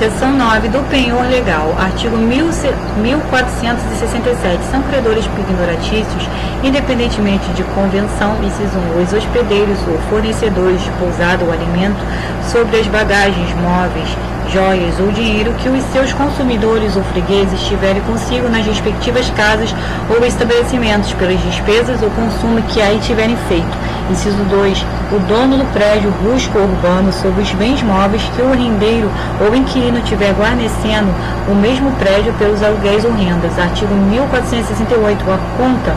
Seção 9 do penhor legal. Artigo 1467. São credores pignoratícios, independentemente de convenção, inciso 1, os hospedeiros ou fornecedores de pousada ou alimento sobre as bagagens, móveis, joias ou dinheiro que os seus consumidores ou fregueses tiverem consigo nas respectivas casas ou estabelecimentos, pelas despesas ou consumo que aí tiverem feito. Inciso 2. O dono do prédio rústico ou urbano sobre os bens móveis que o rendeiro ou inquilino tiver guarnecendo o mesmo prédio pelos aluguéis ou rendas. Artigo 1468. A conta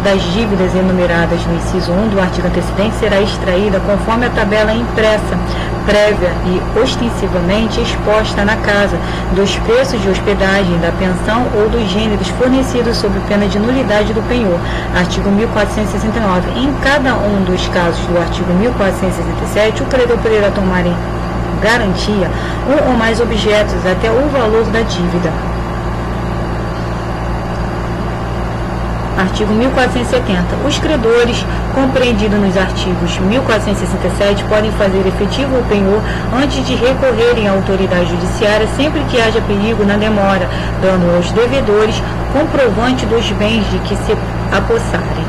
das dívidas enumeradas no inciso 1 do artigo antecedente será extraída conforme a tabela impressa, prévia e ostensivamente exposta na casa, dos preços de hospedagem, da pensão ou dos gêneros fornecidos sob pena de nulidade do penhor. Artigo 1469. Em cada um dos casos do artigo 1467, o credor poderá tomar em garantia um ou mais objetos até o valor da dívida. Artigo 1470. Os credores, compreendidos nos artigos 1467, podem fazer efetivo o penhor antes de recorrerem à autoridade judiciária, sempre que haja perigo na demora, dando aos devedores comprovante dos bens de que se apossarem.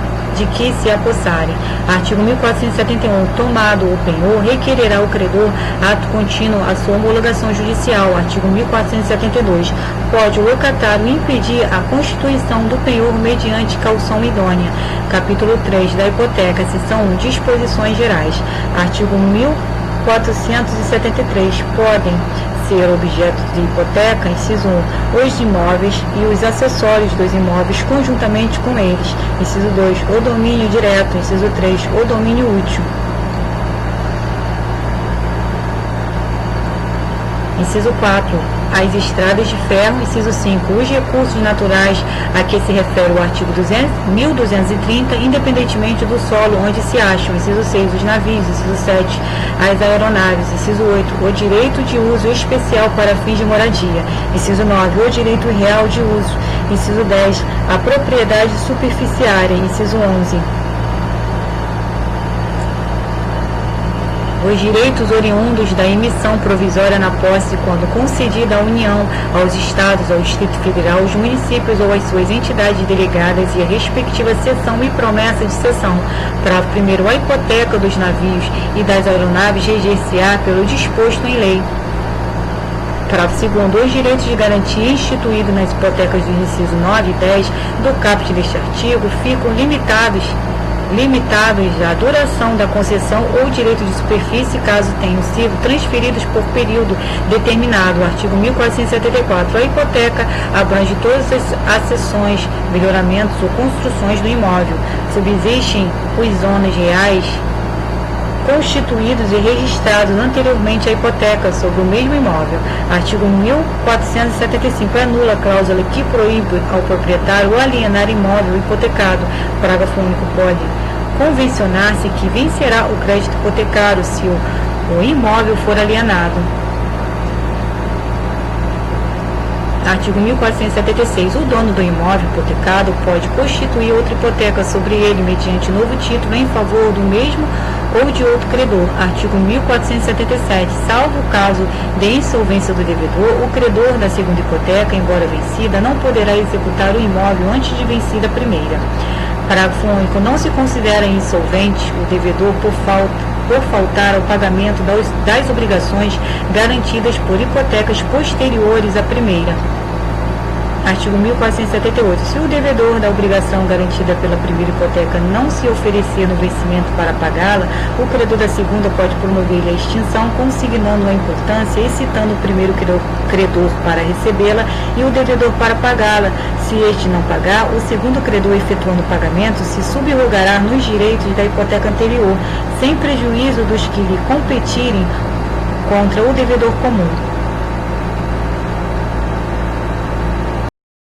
Artigo 1471. Tomado o penhor, requererá o credor ato contínuo à sua homologação judicial. Artigo 1472. Pode o locatário impedir a constituição do penhor mediante caução idônea. Capítulo 3 da hipoteca, seção 1, disposições gerais. Artigo 1473. Podem ser objeto de hipoteca, inciso 1, os imóveis e os acessórios dos imóveis conjuntamente com eles. Inciso 2, o domínio direto. Inciso 3, o domínio útil. Inciso 4, as estradas de ferro. Inciso 5, os recursos naturais a que se refere o artigo 1230, independentemente do solo onde se acham. Inciso 6, os navios. Inciso 7, as aeronaves. Inciso 8, o direito de uso especial para fins de moradia. Inciso 9, o direito real de uso. Inciso 10, a propriedade superficiária. Inciso 11, os direitos oriundos da emissão provisória na posse, quando concedida à União, aos Estados, ao Distrito Federal, aos municípios ou às suas entidades delegadas e a respectiva cessão e promessa de cessão. Parágrafo 1º. A hipoteca dos navios e das aeronaves reger-se-á pelo disposto em lei. Parágrafo 2º. Os direitos de garantia instituídos nas hipotecas dos incisos 9 e 10 do caput deste artigo ficam limitados à duração da concessão ou direito de superfície, caso tenham sido transferidos por período determinado. Artigo 1474. A hipoteca abrange todas as acessões, melhoramentos ou construções do imóvel. Subsistem os zonas reais constituídos e registrados anteriormente à hipoteca sobre o mesmo imóvel. Artigo 1475. Anula a cláusula que proíbe ao proprietário alienar imóvel hipotecado. Parágrafo único. Pode convencionar-se que vencerá o crédito hipotecário se o imóvel for alienado. Artigo 1476. O dono do imóvel hipotecado pode constituir outra hipoteca sobre ele mediante novo título em favor do mesmo ou de outro credor. Artigo 1477. Salvo o caso de insolvência do devedor, o credor da segunda hipoteca, embora vencida, não poderá executar o imóvel antes de vencida a primeira. Parágrafo único. Não se considera insolvente o devedor por faltar ao pagamento das obrigações garantidas por hipotecas posteriores à primeira. Artigo 1478. Se o devedor da obrigação garantida pela primeira hipoteca não se oferecer no vencimento para pagá-la, o credor da segunda pode promover-lhe a extinção, consignando a importância e citando o primeiro credor para recebê-la e o devedor para pagá-la. Se este não pagar, o segundo credor, efetuando o pagamento, se subrogará nos direitos da hipoteca anterior, sem prejuízo dos que lhe competirem contra o devedor comum.